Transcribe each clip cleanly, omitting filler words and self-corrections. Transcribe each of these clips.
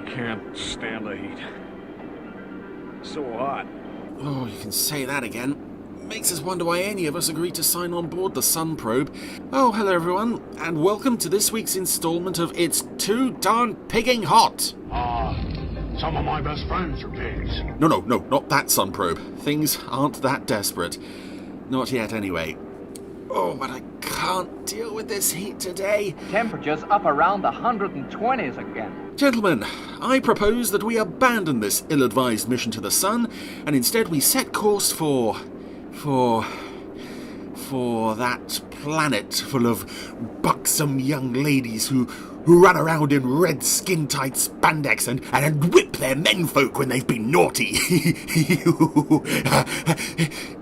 can't stand the heat. So hot. Oh, you can say that again. Makes us wonder why any of us agreed to sign on board the Sun Probe. Oh, hello everyone, and welcome to this week's instalment of It's Too Darn Pigging Hot! Some of my best friends are pigs. No, not that Sun Probe. Things aren't that desperate. Not yet, anyway. Oh, but I can't deal with this heat today. Temperatures up around the 120s again. Gentlemen, I propose that we abandon this ill-advised mission to the Sun, and instead we set course for that planet full of buxom young ladies who run around in red skin-tight spandex and whip their menfolk when they've been naughty.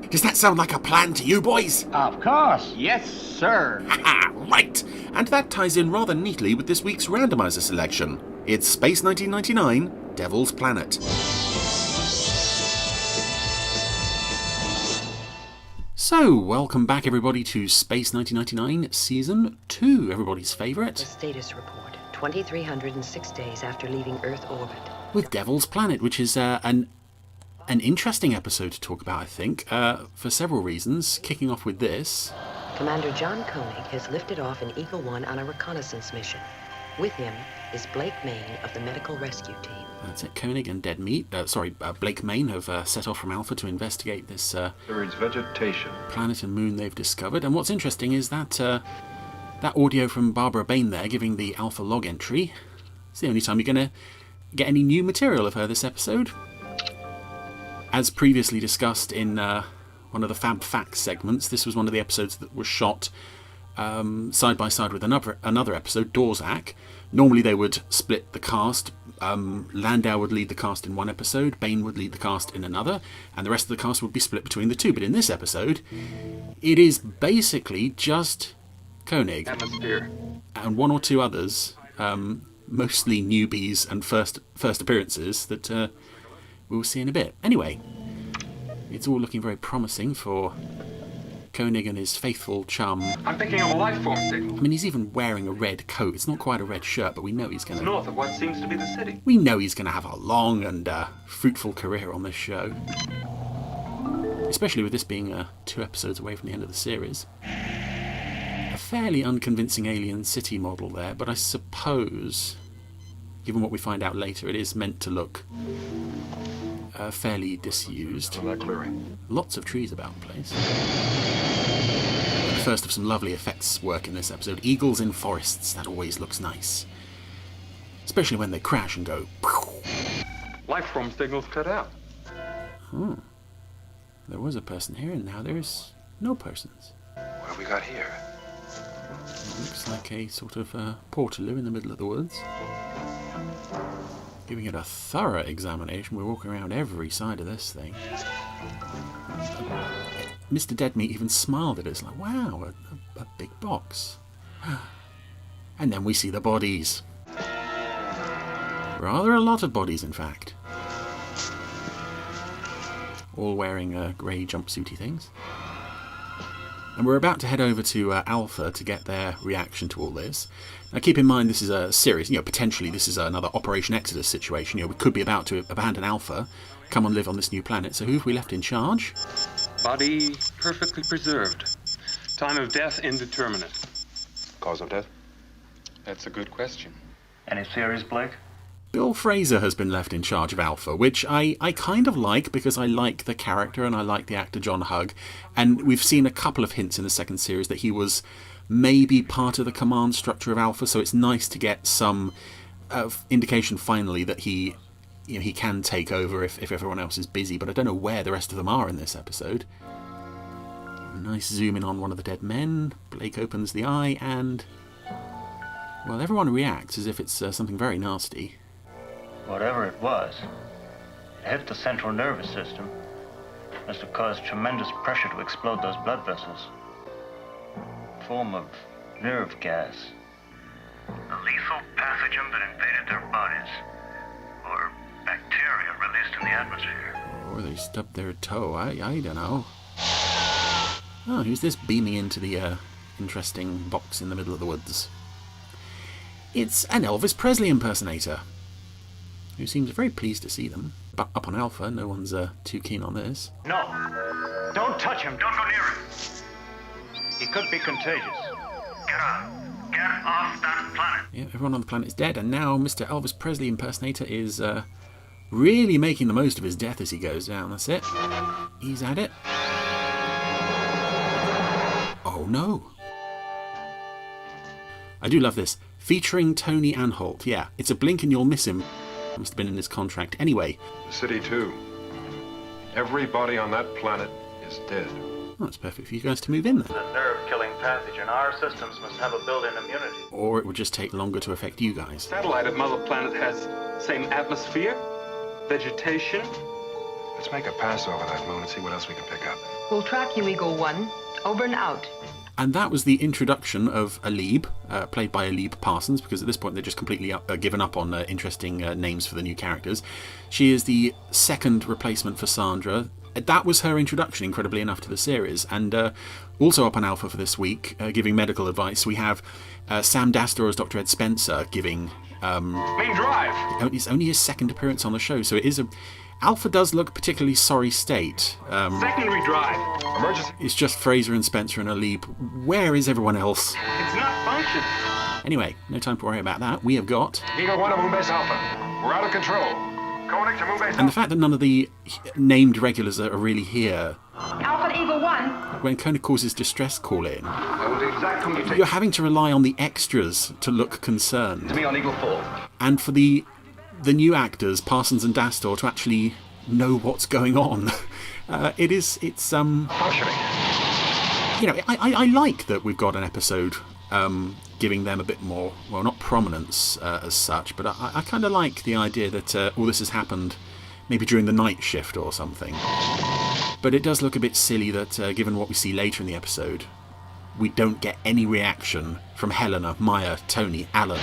Does that sound like a plan to you, boys? Of course. Yes, sir. Right. And that ties in rather neatly with this week's Randomiser selection. It's Space 1999, Devil's Planet. So, welcome back everybody to Space 1999 Season 2, everybody's favourite. The status report, 2,306 days after leaving Earth orbit. With Devil's Planet, which is an interesting episode to talk about, I think, for several reasons, kicking off with this. Commander John Koenig has lifted off in Eagle 1 on a reconnaissance mission. With him is Blake Main of the Medical Rescue Team. That's it, Koenig and Blake Main have set off from Alpha to investigate this vegetation planet and moon they've discovered. And what's interesting is that that audio from Barbara Bain there giving the Alpha log entry. It's the only time you're going to get any new material of her this episode. As previously discussed in one of the Fab Facts segments, this was one of the episodes that was shot side by side with another episode, Dorzak. Normally they would split the cast. Landau would lead the cast in one episode, Bain would lead the cast in another, and the rest of the cast would be split between the two. But in this episode, it is basically just Koenig atmosphere and one or two others, mostly newbies and first appearances that we'll see in a bit. Anyway, it's all looking very promising for Koenig and his faithful chum. I'm picking up a life form signal. I mean, he's even wearing a red coat. It's not quite a red shirt, but we know he's going to... north of what seems to be the city. We know he's going to have a long and fruitful career on this show. Especially with this being 2 episodes away from the end of the series. A fairly unconvincing alien city model there, but I suppose, given what we find out later, it is meant to look fairly disused. On that clearing. Lots of trees about the place. The first of some lovely effects work in this episode. Eagles in forests, that always looks nice. Especially when they crash and go... Life form signals cut out. Oh. There was a person here and now there's no persons. What have we got here? Looks like a sort of portaloo in the middle of the woods. Giving it a thorough examination. We're walking around every side of this thing. Mr. Deadmeat even smiled at us like, wow, a big box. And then we see the bodies. Rather a lot of bodies, in fact. All wearing grey jumpsuity things. And we're about to head over to Alpha to get their reaction to all this. Now keep in mind this is a series, potentially this is another Operation Exodus situation. We could be about to abandon Alpha, come and live on this new planet. So who have we left in charge? Body perfectly preserved. Time of death indeterminate. Cause of death? That's a good question. Any theories, Blake? Bill Fraser has been left in charge of Alpha, which I kind of like because I like the character and I like the actor John Hugg. And we've seen a couple of hints in the second series that he was maybe part of the command structure of Alpha, so it's nice to get some indication finally that he can take over if everyone else is busy, but I don't know where the rest of them are in this episode. Nice zoom in on one of the dead men. Blake opens the eye and, well, everyone reacts as if it's something very nasty. Whatever it was, it hit the central nervous system. Must have caused tremendous pressure to explode those blood vessels. Form of nerve gas. A lethal pathogen that invaded their bodies. Or bacteria released in the atmosphere. Or they stubbed their toe, I don't know. Oh, who's this beaming into the interesting box in the middle of the woods? It's an Elvis Presley impersonator. who seems very pleased to see them. But up on Alpha, no one's too keen on this. No. Don't touch him. Don't go near him. He could be contagious. Get off. Get off that planet. Yeah, everyone on the planet is dead, and now Mr. Elvis Presley impersonator is really making the most of his death as he goes down. That's it. He's at it. Oh no. I do love this. Featuring Tony Anholt. Yeah, it's a blink and you'll miss him. Must have been in his contract. Anyway. The city too. Everybody on that planet is dead. Well, that's perfect for you guys to move in then. The nerve-killing pathogen. Our systems must have a built-in immunity. Or it would just take longer to affect you guys. Satellite of Mother Planet has same atmosphere, vegetation. Let's make a pass over that moon and see what else we can pick up. We'll track you, Eagle 1. Over and out. And that was the introduction of Alib, played by Alib Parsons, because at this point they're just completely given up on interesting names for the new characters. She is the second replacement for Sandra. That was her introduction, incredibly enough, to the series. And also up on Alpha for this week, giving medical advice, we have Sam Dastor as Dr. Ed Spencer giving... Main drive! It's only his second appearance on the show, so it is a... Alpha does look particularly sorry state. Secondary drive. Emergency. It's just Fraser and Spencer and Alib. Where is everyone else? It's not functioning. Anyway, no time to worry about that. We have got... Eagle 1 to Moonbase Alpha. We're out of control. Koenig to Moonbase And the fact that none of the named regulars are really here. Alpha Eagle 1. When Koenig calls his distress call in, The exact commutation. you're having to rely on the extras to look concerned. To me on Eagle 4. And for the new actors, Parsons and Dastor, to actually know what's going on. It's functioning. You know, I like that we've got an episode giving them a bit more, well, not prominence as such, but I kind of like the idea that all this has happened maybe during the night shift or something. But it does look a bit silly that, given what we see later in the episode, we don't get any reaction from Helena, Maya, Tony, Alan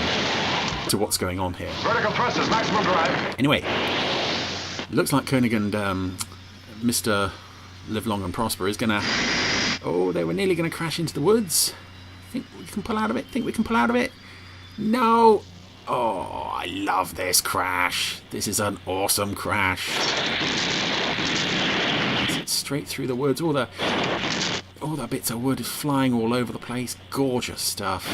to what's going on here. Vertical thrusters, maximum drive. Anyway, looks like Koenig and Mr. Live Long and Prosper is gonna... Oh, they were nearly gonna crash into the woods. Think we can pull out of it? Think we can pull out of it? No! Oh, I love this crash. This is an awesome crash. It's straight through the woods. All the bits of wood is flying all over the place. Gorgeous stuff.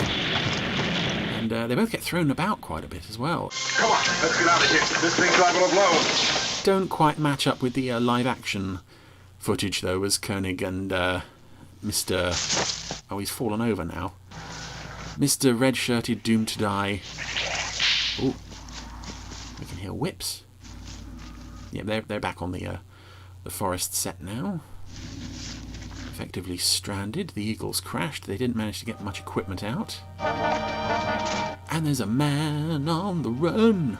And they both get thrown about quite a bit as well. Come on, let's get out of here. This thing's liable to blow. Don't quite match up with the live action footage though, as Koenig and Mr. Oh, he's fallen over now. Mr. Red-shirted doomed to die. Oh, we can hear whips. Yeah, they're back on the forest set now. Effectively stranded. The Eagles crashed. They didn't manage to get much equipment out. And there's a man on the run.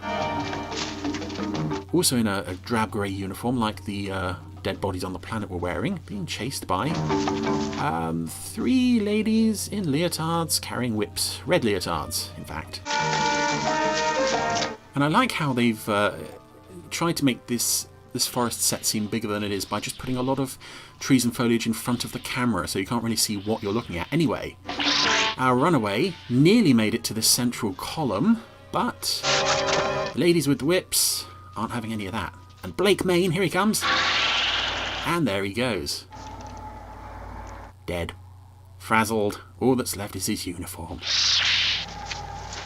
Also in a drab grey uniform, like the dead bodies on the planet were wearing, being chased by 3 ladies in leotards carrying whips. Red leotards, in fact. And I like how they've tried to make this forest set seem bigger than it is by just putting a lot of trees and foliage in front of the camera, so you can't really see what you're looking at. Anyway, our runaway nearly made it to this central column, but the ladies with the whips aren't having any of that. And Blake Main, here he comes. And there he goes. Dead. Frazzled. All that's left is his uniform.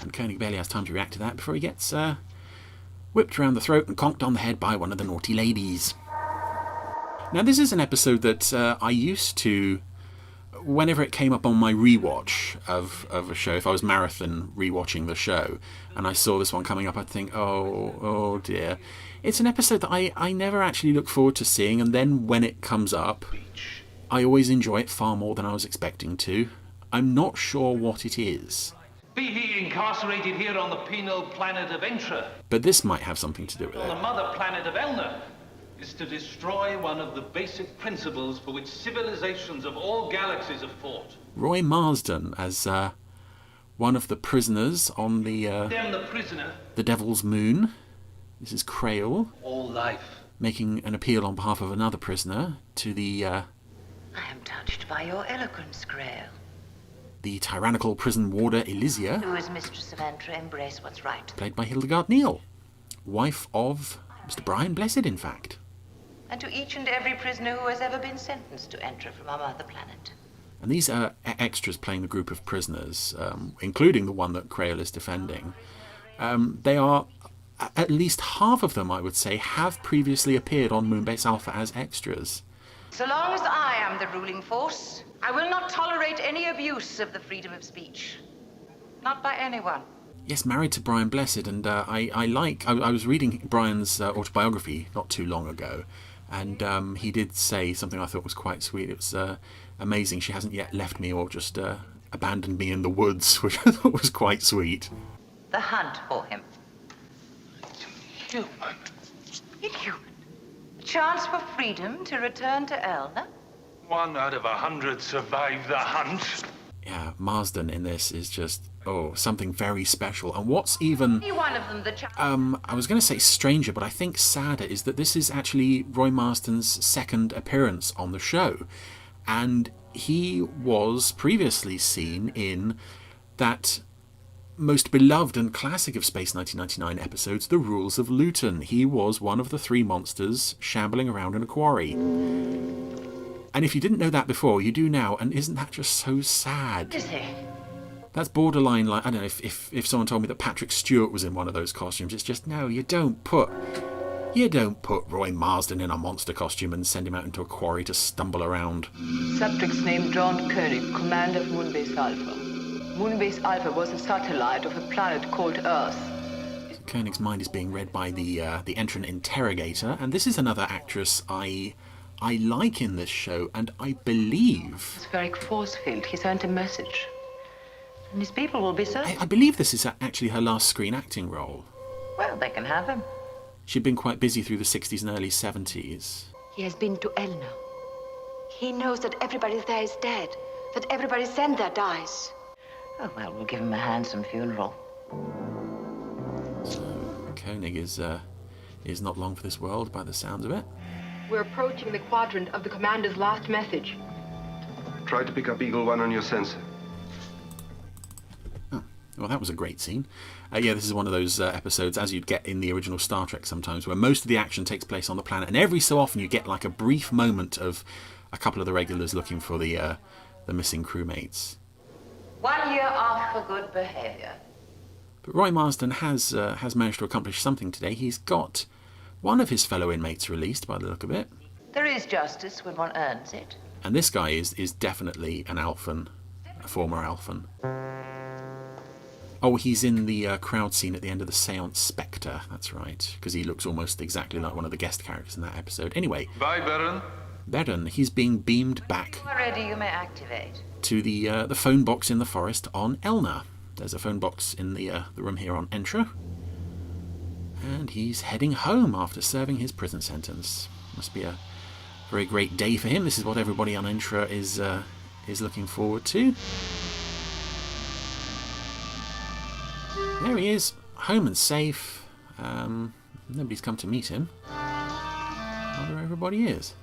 And Koenig barely has time to react to that before he gets whipped around the throat and conked on the head by one of the naughty ladies. Now this is an episode that I used to, whenever it came up on my rewatch of a show, if I was marathon rewatching the show and I saw this one coming up, I'd think, oh dear. It's an episode that I never actually look forward to seeing, and then when it comes up, I always enjoy it far more than I was expecting to. I'm not sure what it is. Be he incarcerated here on the penal planet of Entra, But this might have something to do with on the it. mother planet of Elna, is to destroy one of the basic principles for which civilizations of all galaxies have fought. Roy Marsden as one of the prisoners on Condemn the prisoner. the Devil's Moon. This is Crail All life. making an appeal on behalf of another prisoner to the I am touched by your eloquence, Grail. the tyrannical prison warder Elysia, Who is mistress of Entra, embrace what's right. played by Hildegard Neal. wife of Mr. Brian Blessed, in fact. And to each and every prisoner who has ever been sentenced to enter from our mother planet. And these are extras playing the group of prisoners, including the one that Crail is defending. They are, at least half of them, I would say, have previously appeared on Moonbase Alpha as extras. So long as I am the ruling force, I will not tolerate any abuse of the freedom of speech. Not by anyone. Yes, married to Brian Blessed, and I was reading Brian's autobiography not too long ago, and he did say something I thought was quite sweet. It was amazing. She hasn't yet left me or just abandoned me in the woods, which I thought was quite sweet. The hunt for him. Human. Inhuman. A chance for freedom to return to Elna? 1 out of 100 survive the hunt. Yeah, Marsden in this is just, something very special. And what's even, One of them the I was going to say stranger, but I think sadder is that this is actually Roy Marsden's second appearance on the show. And he was previously seen in that most beloved and classic of Space 1999 episodes, The Rules of Luton. He was one of the 3 monsters shambling around in a quarry. And if you didn't know that before, you do now, and isn't that just so sad? Is he? That's borderline like, I don't know, if someone told me that Patrick Stewart was in one of those costumes, it's just, no, you don't put Roy Marsden in a monster costume and send him out into a quarry to stumble around. Subject's name John Koenig, commander of Moonbase Alpha. Moonbase Alpha was a satellite of a planet called Earth. Koenig's mind is being read by the entrant interrogator, and this is another actress I like in this show, and I believe... It's very forcefield. He sent a message. And his people will be served. I believe this is actually her last screen acting role. Well, they can have him. She'd been quite busy through the 60s and early 70s. He has been to Elna. He knows that everybody there is dead, that everybody sent there dies. Oh, well, we'll give him a handsome funeral. So, Koenig is not long for this world, by the sounds of it. We're approaching the quadrant of the commander's last message. Try to pick up Eagle 1 on your sensor. Oh, well, that was a great scene. Yeah, this is one of those episodes, as you'd get in the original Star Trek sometimes, where most of the action takes place on the planet, and every so often you get like a brief moment of a couple of the regulars looking for the missing crewmates. 1 year off for good behavior. But Roy Marsden has managed to accomplish something today. He's got one of his fellow inmates released, by the look of it. There is justice when one earns it. And this guy is definitely an Alphan, a former Alphan. Oh, he's in the crowd scene at the end of the Seance Spectre, that's right, because he looks almost exactly like one of the guest characters in that episode. Anyway. Bye, Baron. Baron, he's being beamed back When you are ready, you may activate. to the phone box in the forest on Elna. There's a phone box in the room here on Entra. And he's heading home after serving his prison sentence. Must be a very great day for him. This is what everybody on Entra is looking forward to. There he is, home and safe. Nobody's come to meet him. I wonder where everybody is.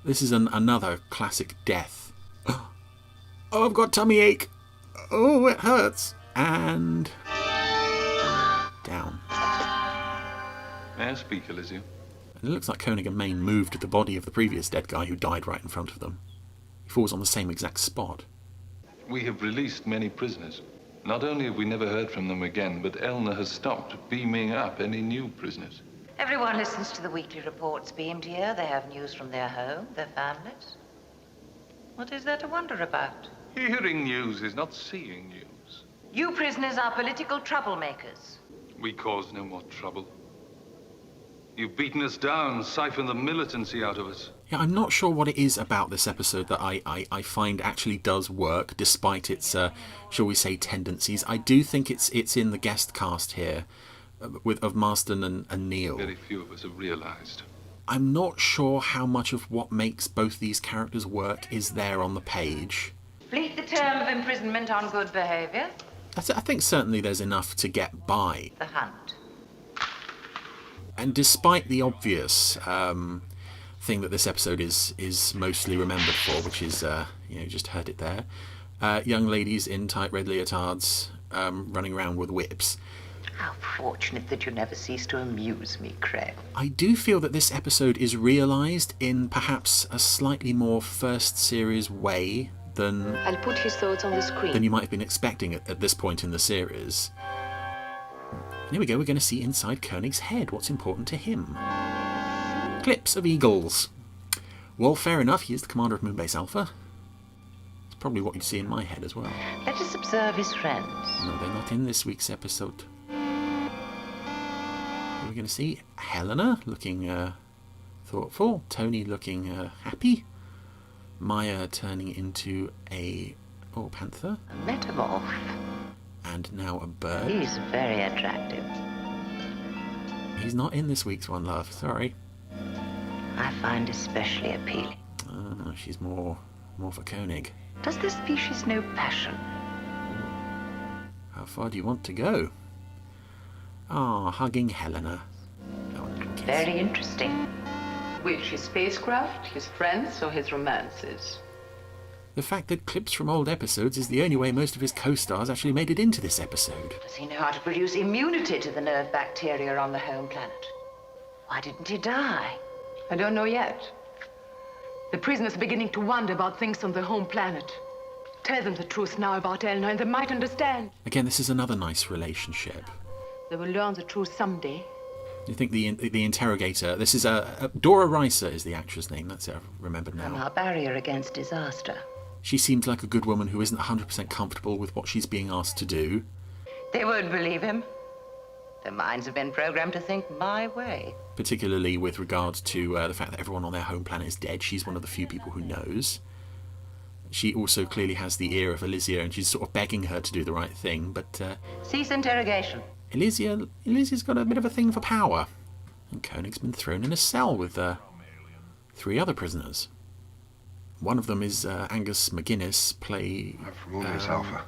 This is another classic death. Oh, I've got tummy ache. Oh, it hurts. And down. May I speak, Elysium? And it looks like Koenig and Main moved the body of the previous dead guy who died right in front of them. He falls on the same exact spot. We have released many prisoners. Not only have we never heard from them again, but Elna has stopped beaming up any new prisoners. Everyone listens to the weekly reports beamed here. They have news from their home, their families. What is there to wonder about? Hearing news is not seeing news. You prisoners are political troublemakers. We cause no more trouble. You've beaten us down, siphoned the militancy out of us. Yeah, I'm not sure what it is about this episode that I find actually does work, despite its, shall we say, tendencies. I do think it's in the guest cast here, of Marsden and Neil. Very few of us have realised. I'm not sure how much of what makes both these characters work is there on the page. Complete the term of imprisonment on good behavior. I think certainly there's enough to get by. The hunt. And despite the obvious thing that this episode is mostly remembered for, which is, just heard it there, young ladies in tight red leotards running around with whips. How fortunate that you never cease to amuse me, Krell. I do feel that this episode is realised in perhaps a slightly more first series way than I'll put his thoughts on the screen. than you might have been expecting at this point in the series. And here we go, we're going to see inside Koenig's head what's important to him. Clips of eagles. Well, fair enough, he is the commander of Moonbase Alpha. It's probably what you'd see in my head as well. Let us observe his friends. No, they're not in this week's episode. We're going to see Helena looking thoughtful, Tony looking happy, Maya turning into a panther. A metamorph. And now a bird. He's very attractive. He's not in this week's one, love. Sorry. I find especially appealing. She's more for Koenig. Does this species know passion? How far do you want to go? Hugging Helena. Very interesting. Which, his spacecraft, his friends, or his romances? The fact that clips from old episodes is the only way most of his co-stars actually made it into this episode. Does he know how to produce immunity to the nerve bacteria on the home planet? Why didn't he die? I don't know yet. The prisoners are beginning to wonder about things on the home planet. Tell them the truth now about Elna and they might understand. Again, this is another nice relationship. They will learn the truth someday. You think the interrogator... This is Dora Reiser is the actress name. That's it, I've remembered now. From our barrier against disaster. She seems like a good woman who isn't 100% comfortable with what she's being asked to do. They won't believe him. Their minds have been programmed to think my way. Particularly with regards to the fact that everyone on their home planet is dead. She's one of the few people who knows. She also clearly has the ear of Elysia, and she's sort of begging her to do the right thing, but... Cease interrogation. Elysia's got a bit of a thing for power. And Koenig's been thrown in a cell with 3 other prisoners. One of them is Angus McGuinness, I'm from Moonbase Alpha.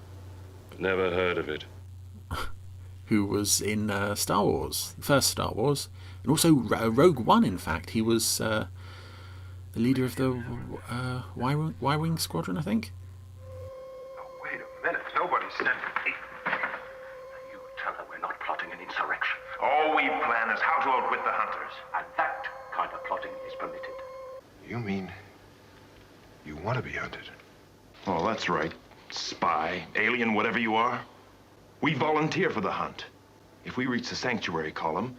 Never heard of it. Who was in Star Wars, the first Star Wars, and also Rogue One, in fact. He was the leader of the Y-Wing Squadron, I think. Oh, wait a minute. Nobody's sending me. You tell her we're not plotting an insurrection. All we plan is how to outwit the hunters. And that kind of plotting is permitted. You mean you want to be hunted? Oh, that's right. Spy, alien, whatever you are. We volunteer for the hunt. If we reach the sanctuary column,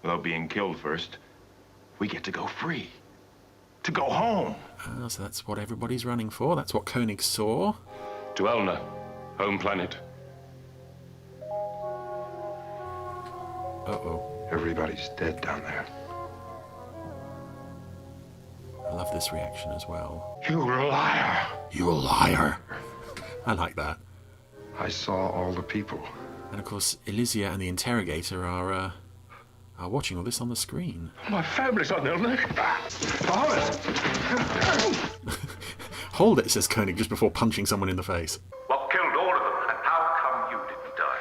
without being killed first, we get to go free. To go home. So that's what everybody's running for. That's what Koenig saw. To Elna, home planet. Uh-oh. Everybody's dead down there. I love this reaction as well. You liar! You liar! I like that. I saw all the people. And of course, Elysia and the interrogator are watching all this on the screen. My family's on Elna. Hold it! Hold it, says Koenig just before punching someone in the face. What killed all of them? And how come you didn't die?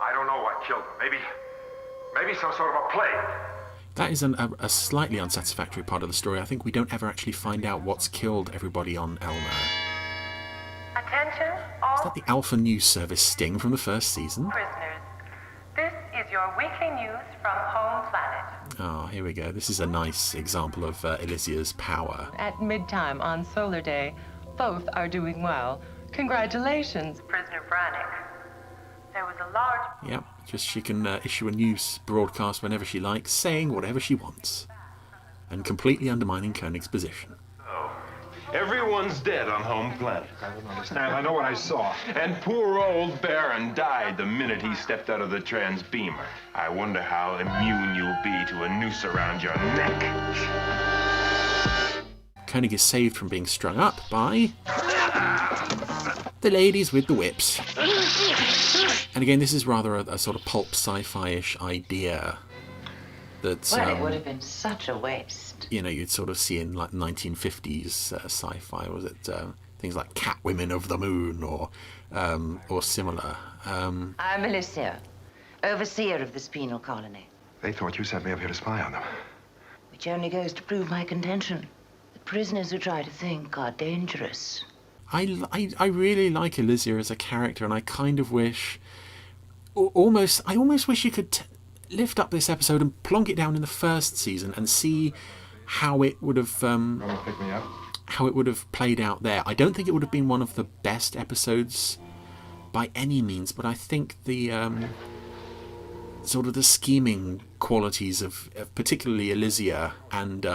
I don't know what killed them. Maybe some sort of a plague. That is a slightly unsatisfactory part of the story. I think we don't ever actually find out what's killed everybody on Elna. Attention, all Is that the Alpha News Service sting from the first season? prisoners. This is your weekly news from home planet. Oh, here we go. This is a nice example of Elysia's power. At midtime on Solar Day, both are doing well. Congratulations, Prisoner Brannick. There was a large... Yep, just she can issue a news broadcast whenever she likes, saying whatever she wants. And completely undermining Koenig's position. Everyone's dead on home planet. I don't understand. I know what I saw. And poor old Baron died the minute he stepped out of the transbeamer. I wonder how immune you'll be to a noose around your neck. Koenig is saved from being strung up by the ladies with the whips. And again, this is rather a sort of pulp sci-fi-ish idea that Well, it would have been such a waste. you know, you'd sort of see in like 1950s sci-fi. Was it things like Catwomen of the Moon or similar? I'm Elysia, overseer of this penal colony. They thought you sent me up here to spy on them. Which only goes to prove my contention. The prisoners who try to think are dangerous. I really like Elysia as a character, and I kind of wish I almost wish you could lift up this episode and plonk it down in the first season and see how it would have played out there. I don't think it would have been one of the best episodes by any means, but I think the sort of the scheming qualities of particularly Elysia and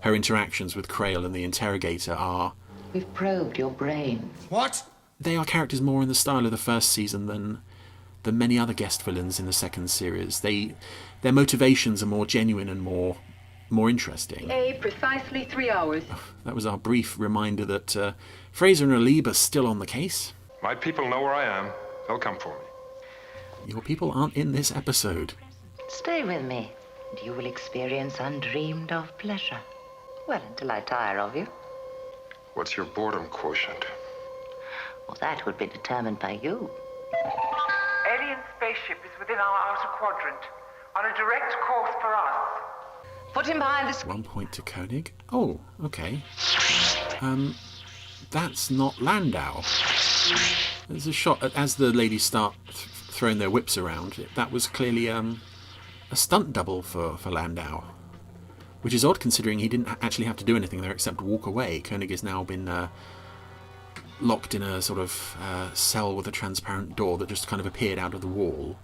her interactions with Krail and the interrogator are... We've probed your brain. What? They are characters more in the style of the first season than many other guest villains in the second series. Their motivations are more genuine and more interesting. Precisely 3 hours. That was our brief reminder that Fraser and Alib are still on the case. My people know where I am. They'll come for me. Your people aren't in this episode. Stay with me, and you will experience undreamed of pleasure. Well, until I tire of you. What's your boredom quotient? Well, that would be determined by you. Alien spaceship is within our outer quadrant, on a direct course for us. Put him behind the screen. 1 point to Koenig. Oh, okay. That's not Landau. There's a shot as the ladies start throwing their whips around. That was clearly a stunt double for Landau, which is odd considering he didn't actually have to do anything there except walk away. Koenig has now been locked in a sort of cell with a transparent door that just kind of appeared out of the wall.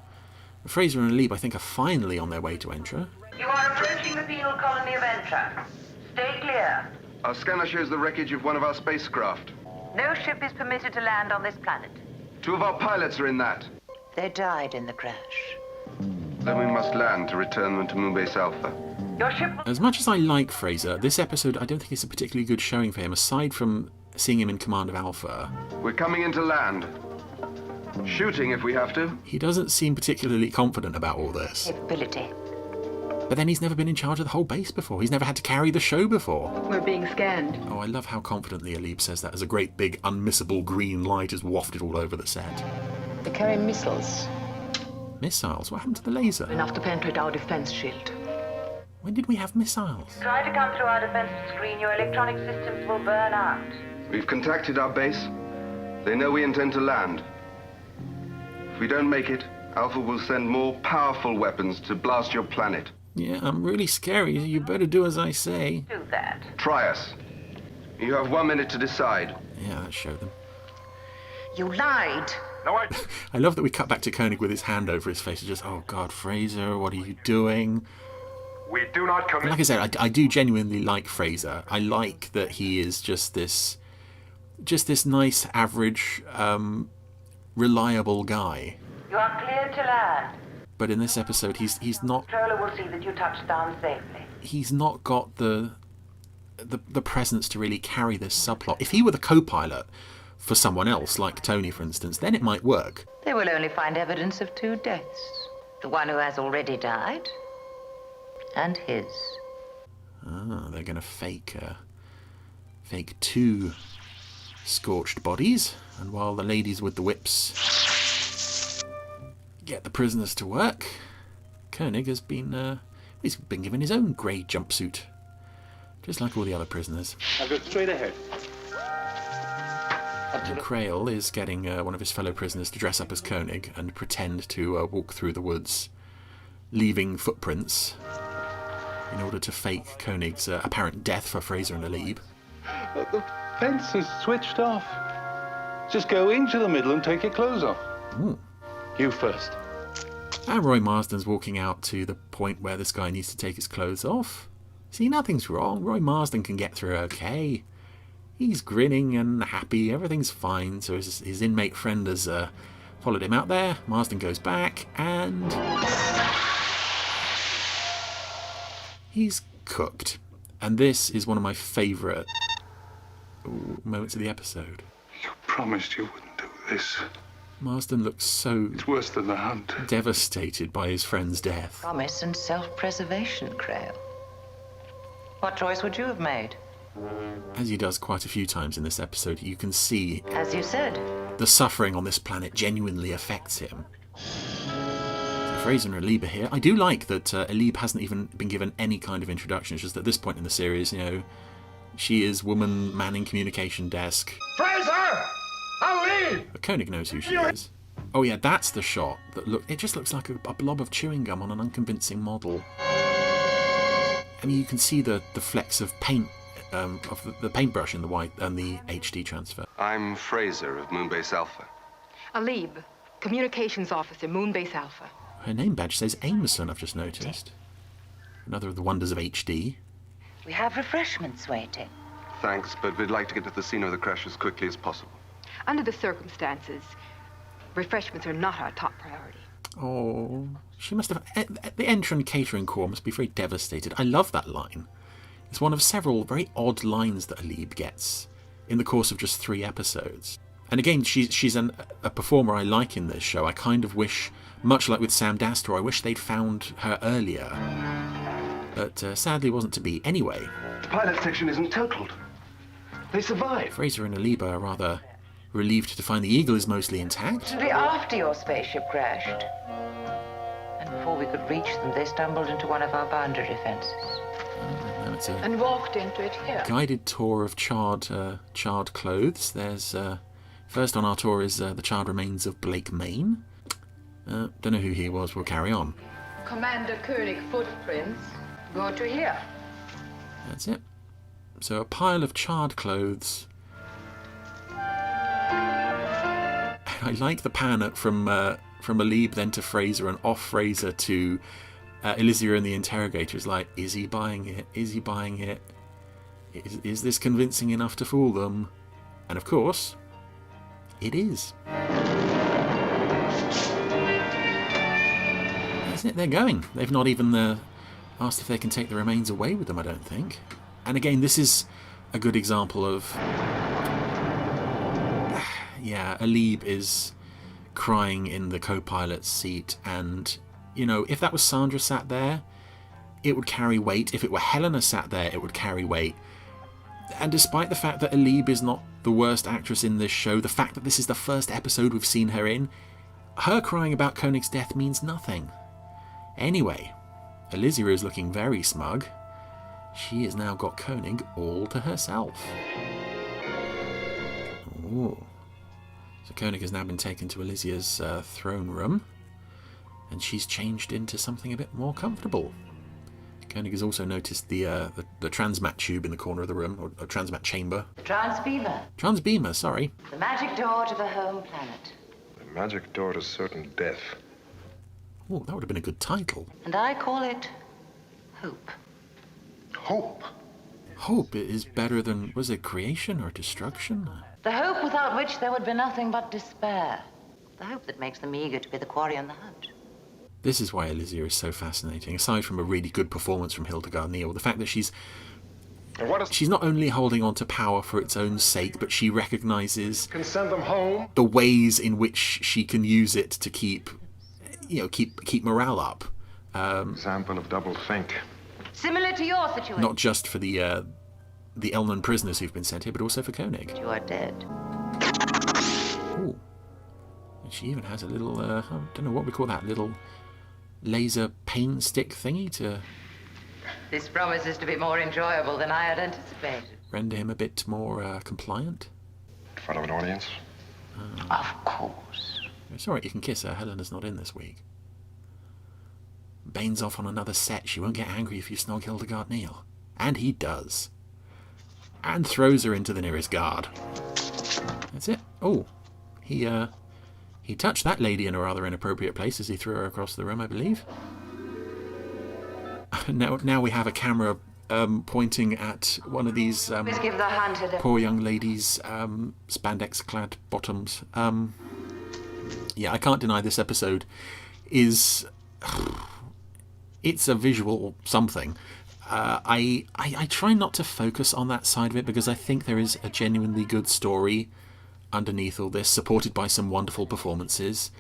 Fraser and Alib, I think, are finally on their way to Entra. You are approaching the penal colony of Entra. Stay clear. Our scanner shows the wreckage of one of our spacecraft. No ship is permitted to land on this planet. 2 of our pilots are in that. They died in the crash. Then we must land to return them to Moonbase Alpha. Your ship... As much as I like Fraser, this episode I don't think it's a particularly good showing for him, aside from seeing him in command of Alpha. We're coming in to land. Shooting if we have to. He doesn't seem particularly confident about all this. Capability. But then he's never been in charge of the whole base before. He's never had to carry the show before. We're being scanned. Oh, I love how confidently Alib says that as a great big unmissable green light is wafted all over the set. They carry missiles. Missiles? What happened to the laser? Enough to penetrate our defense shield. When did we have missiles? Try to come through our defensive screen. Your electronic systems will burn out. We've contacted our base. They know we intend to land. If we don't make it, Alpha will send more powerful weapons to blast your planet. Yeah, I'm really scary. You better do as I say. Do that. Try us. You have 1 minute to decide. Yeah, that showed them. You lied. No, I love that we cut back to Koenig with his hand over his face and just, oh God, Fraser, what are you doing? We do not commit. Like I said, I do genuinely like Fraser. I like that he is just this nice, average, reliable guy. You are clear to land. But in this episode, he's not. Controller will see that you touch down safely. He's not got the presence to really carry this subplot. If he were the co-pilot for someone else, like Tony, for instance, then it might work. They will only find evidence of 2 deaths. The one who has already died, and his. Ah, they're going to fake 2 scorched bodies, and while the ladies with the whips get the prisoners to work, Koenig has been he's been given his own grey jumpsuit, just like all the other prisoners. I'll go straight ahead. And Krail is getting one of his fellow prisoners to dress up as Koenig and pretend to walk through the woods, leaving footprints in order to fake Koenig's apparent death for Fraser and Alib. The fence is switched off. Just go into the middle and take your clothes off. Ooh. You first. And Roy Marsden's walking out to the point where this guy needs to take his clothes off. See, nothing's wrong. Roy Marsden can get through okay. He's grinning and happy. Everything's fine. So his inmate friend has followed him out there. Marsden goes back and he's cooked. And this is one of my favourite moments of the episode. You promised you wouldn't do this. Marsden looks so... It's worse than the hunt. ...devastated by his friend's death. Promise and self-preservation, Krail. What choice would you have made? As he does quite a few times in this episode, you can see... As you said. ...the suffering on this planet genuinely affects him. So Fraser and Alib are here. I do like that Alib hasn't even been given any kind of introduction. It's just at this point in the series, you know, she is woman manning communication desk. Fraser! Alib! But Koenig knows who she is. Oh yeah, that's the shot. It just looks like a blob of chewing gum on an unconvincing model. I mean, you can see the flecks of paint, of the paintbrush in the white and the HD transfer. I'm Fraser of Moonbase Alpha. Alib, Communications Officer, Moonbase Alpha. Her name badge says Amerson, I've just noticed. Another of the wonders of HD. We have refreshments waiting. Thanks, but we'd like to get to the scene of the crash as quickly as possible. Under the circumstances, refreshments are not our top priority. Oh, she must have... The Entron Catering Corps must be very devastated. I love that line. It's one of several very odd lines that Alib gets in the course of just 3 episodes. And again, she's a performer I like in this show. I kind of wish, much like with Sam Dastor, I wish they'd found her earlier. But sadly wasn't to be. Anyway. The pilot section isn't totaled. They survived. Fraser and Alib are rather relieved to find the Eagle is mostly intact. Shortly after your spaceship crashed. And before we could reach them, they stumbled into one of our boundary fences. And walked into it here. Guided tour of charred clothes. There's first on our tour is the charred remains of Blake Main. Don't know who he was. We'll carry on. Commander Koenig footprints go to here. That's it. So a pile of charred clothes. I like the pan from Alib then to Fraser and off Fraser to Elysia and the interrogators. Like, is he buying it? Is he buying it? Is this convincing enough to fool them? And of course, it is. Isn't it? They're going. They've not even asked if they can take the remains away with them, I don't think. And again, this is a good example of... Yeah, Alib is crying in the co-pilot's seat, and, you know, if that was Sandra sat there, it would carry weight. If it were Helena sat there, it would carry weight. And despite the fact that Alib is not the worst actress in this show, the fact that this is the first episode we've seen her in, her crying about Koenig's death means nothing. Anyway, Elysia is looking very smug. She has now got Koenig all to herself. Ooh. So Koenig has now been taken to Elysia's throne room, and she's changed into something a bit more comfortable. Koenig has also noticed the transmat tube in the corner of the room, or transmat chamber. The transbeamer. Transbeamer, sorry. The magic door to the home planet. The magic door to certain death. Oh, that would have been a good title. And I call it Hope. Hope? Hope is better than, was it creation or destruction? The hope without which there would be nothing but despair. The hope that makes them eager to be the quarry on the hunt. This is why Elysia is so fascinating. Aside from a really good performance from Hildegard Neal, the fact that she's not only holding on to power for its own sake, but she recognises Can send them home. the ways in which she can use it to keep morale up. Example of double think. Similar to your situation. Not just for the Elnan prisoners who've been sent here, but also for Koenig. You are dead. Ooh. And she even has a little, I don't know what we call that, little laser pain stick thingy to This promises to be more enjoyable than I had anticipated. render him a bit more compliant. In front of an audience? Of course. It's alright, you can kiss her. Helena's not in this week. Bane's off on another set. She won't get angry if you snog Hildegard Neal. And he does. And throws her into the nearest guard. That's it. Oh, he touched that lady in a rather inappropriate place as he threw her across the room, I believe. Now we have a camera pointing at one of these Give the hunter the... poor young ladies' spandex-clad bottoms. Yeah, I can't deny this episode is... It's a visual something. I try not to focus on that side of it because I think there is a genuinely good story underneath all this, supported by some wonderful performances.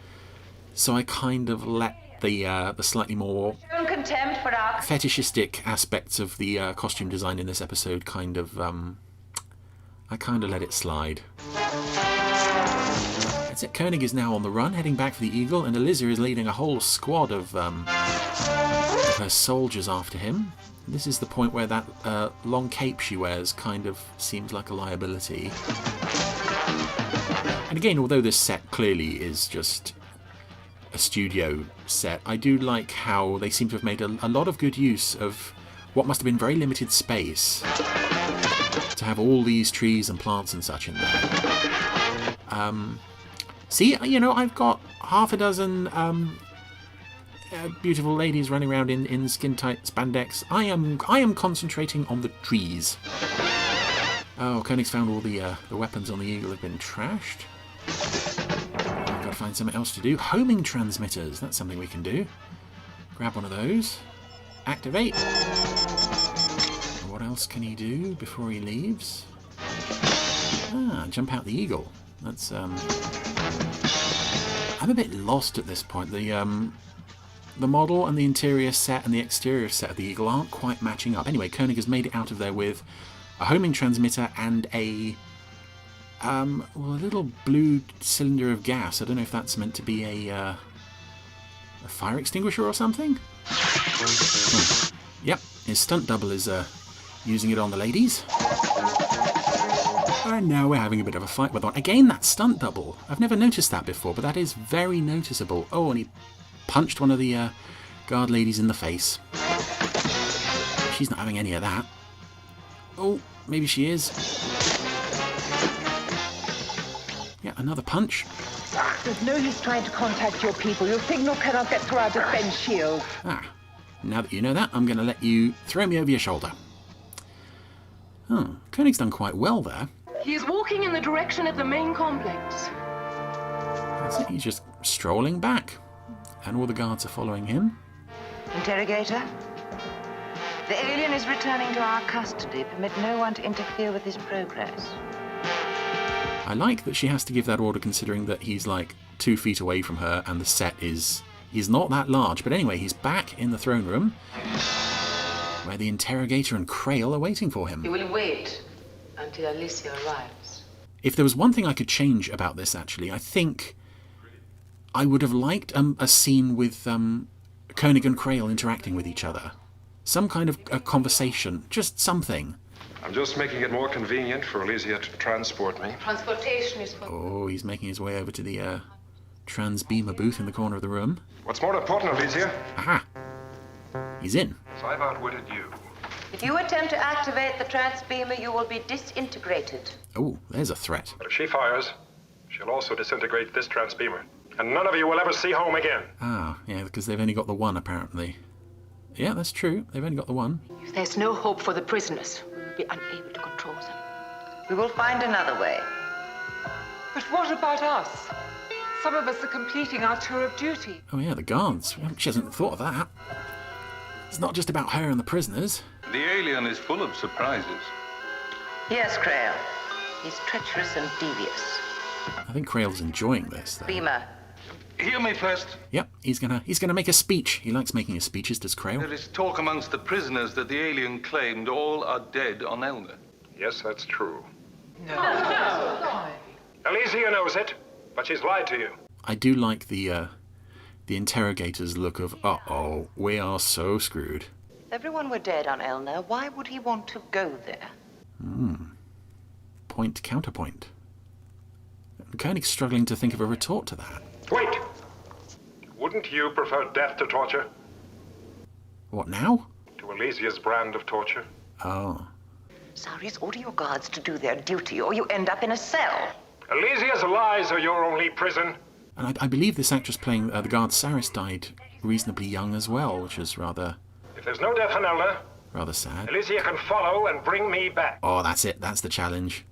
So I kind of let the slightly more contempt for our... fetishistic aspects of the costume design in this episode kind of... I kind of let it slide. That's it. Koenig is now on the run, heading back for the Eagle, and Elysia is leading a whole squad of her soldiers after him. This is the point where that long cape she wears kind of seems like a liability. And again, although this set clearly is just a studio set. I do like how they seem to have made a lot of good use of what must have been very limited space to have all these trees and plants and such in there. See, you know, I've got half a dozen beautiful ladies running around in skin-tight spandex. I am concentrating on the trees. Oh, Koenig's found all the weapons on the eagle have been trashed. I've got to find something else to do. Homing transmitters. That's something we can do. Grab one of those. Activate. What else can he do before he leaves? Ah, jump out the eagle. That's I'm a bit lost at this point. The model and the interior set and the exterior set of the eagle aren't quite matching up. Anyway, Koenig has made it out of there with a homing transmitter and a little blue cylinder of gas. I don't know if that's meant to be a fire extinguisher or something. Yep, his stunt double is using it on the ladies. And now we're having a bit of a fight with one. Again, that stunt double. I've never noticed that before, but that is very noticeable. Oh, and he punched one of the guard ladies in the face. She's not having any of that. Oh, maybe she is. Yeah, another punch. There's no use trying to contact your people. Your signal cannot get through our defense shield. Ah, now that you know that, I'm going to let you throw me over your shoulder. Oh, Koenig's done quite well there. He is walking in the direction of the main complex. That's it, he's just strolling back. And all the guards are following him. Interrogator? The alien is returning to our custody. Permit no one to interfere with his progress. I like that she has to give that order considering that he's like 2 feet away from her and the set is not that large. But anyway, he's back in the throne room where the interrogator and Krail are waiting for him. He will wait until Alicia arrives. If there was one thing I could change about this, actually, I think I would have liked a scene with Koenig and Krail interacting with each other. Some kind of a conversation, just something. I'm just making it more convenient for Alicia to transport me. Transportation is for... Oh, he's making his way over to the transbeamer booth in the corner of the room. What's more important, Alicia? Aha! He's in. So I've outwitted you. If you attempt to activate the transbeamer, you will be disintegrated. Oh, there's a threat. But if she fires, she'll also disintegrate this transbeamer. And none of you will ever see home again. Ah, yeah, because they've only got the one, apparently. Yeah, that's true. They've only got the one. If there's no hope for the prisoners, we will be unable to control them. We will find another way. But what about us? Some of us are completing our tour of duty. Oh yeah, the guards. She hasn't thought of that. It's not just about her and the prisoners. The alien is full of surprises. Yes, Krail. He's treacherous and devious. I think Krail's enjoying this, though. Beamer. Hear me first. Yep, he's gonna make a speech. He likes making his speeches, does Krail? There is talk amongst the prisoners that the alien claimed all are dead on Elna. Yes, that's true. No. Alicia knows it, but she's lied to you. I do like the interrogator's look of, uh-oh, we are so screwed. If everyone were dead on Elna, why would he want to go there? Point counterpoint. Koenig's struggling to think of a retort to that. Wait! Wouldn't you prefer death to torture? What now? To Alicia's brand of torture? Oh. Saris, order your guards to do their duty, or you end up in a cell. Alicia's lies are your only prison. And I believe this actress playing the guard Saris died reasonably young as well, which is rather... If there's no death on Elna, rather sad. Alicia can follow and bring me back. Oh, that's it. That's the challenge.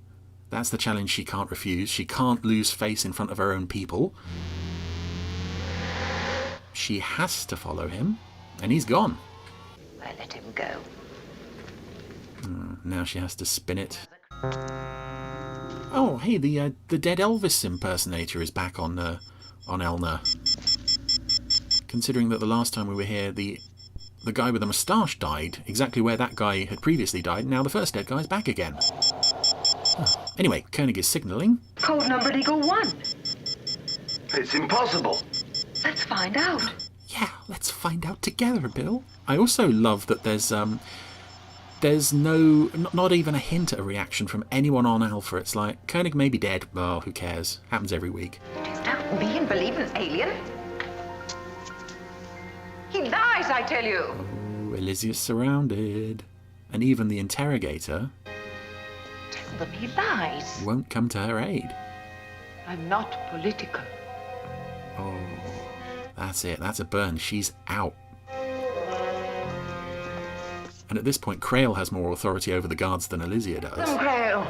That's the challenge she can't refuse. She can't lose face in front of her own people. She has to follow him, and he's gone. I let him go. Now she has to spin it. Oh, hey, the dead Elvis impersonator is back on Elna. Considering that the last time we were here, the guy with the moustache died exactly where that guy had previously died. Now the first dead guy's back again. Anyway, Koenig is signalling. Code numbered Eagle 1. It's impossible. Let's find out. Yeah, let's find out together, Bill. I also love that there's not even a hint at a reaction from anyone on Alpha. It's like, Koenig may be dead. Oh, who cares? Happens every week. Doubt me and believe in an alien? He lies, I tell you. Oh, Elysia's surrounded. And even the interrogator Tell them he lies. won't come to her aid. I'm not political. Oh, that's it. That's a burn. She's out. And at this point, Crail has more authority over the guards than Elysia does. Crail.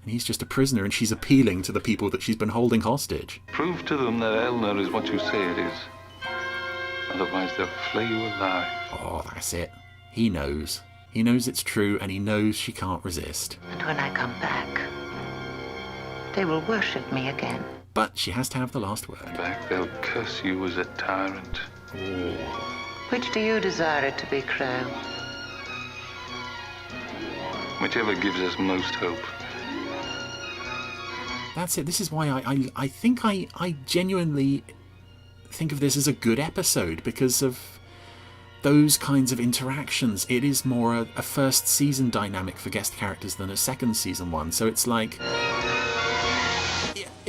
And he's just a prisoner, and she's appealing to the people that she's been holding hostage. Prove to them that Elna is what you say it is. Otherwise, they'll flay you alive. Oh, that's it. He knows. He knows it's true, and he knows she can't resist. And when I come back, they will worship me again. But she has to have the last word. Back, they'll curse you as a tyrant. Oh. Which do you desire it to be, Crow? Whichever gives us most hope. That's it. This is why I think I genuinely think of this as a good episode, because of those kinds of interactions. It is more a first season dynamic for guest characters than a second season one. So it's like,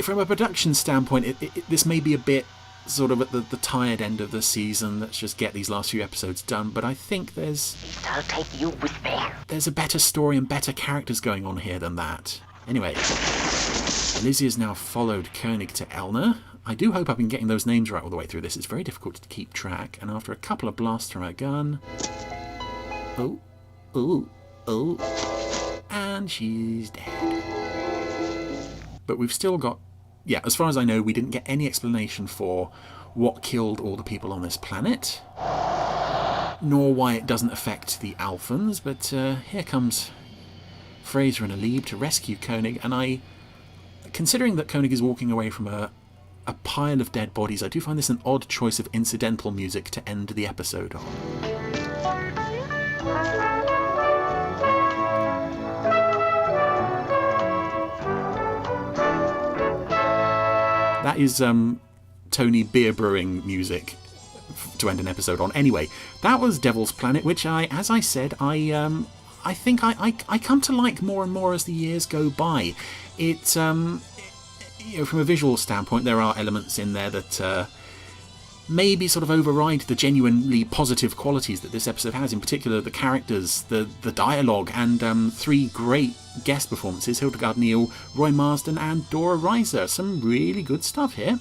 from a production standpoint, this may be a bit sort of at the tired end of the season. Let's just get these last few episodes done. But I think I'll take you with me. There's a better story and better characters going on here than that. Anyway, Elysia's now followed Koenig to Elna. I do hope I've been getting those names right all the way through this. It's very difficult to keep track. And after a couple of blasts from her gun... Oh. And she's dead. But we've still got... Yeah, as far as I know, we didn't get any explanation for what killed all the people on this planet, nor why it doesn't affect the Alphans, but here comes Fraser and Alib to rescue Koenig, and considering that Koenig is walking away from a pile of dead bodies, I do find this an odd choice of incidental music to end the episode on. That is Tony beer brewing music to end an episode on. Anyway, that was Devil's Planet, which as I said, I think I come to like more and more as the years go by. It, from a visual standpoint, there are elements in there that maybe sort of override the genuinely positive qualities that this episode has. In particular, the characters, the dialogue, and three great guest performances: Hildegard Neal, Roy Marsden, and Dora Reiser. Some really good stuff here.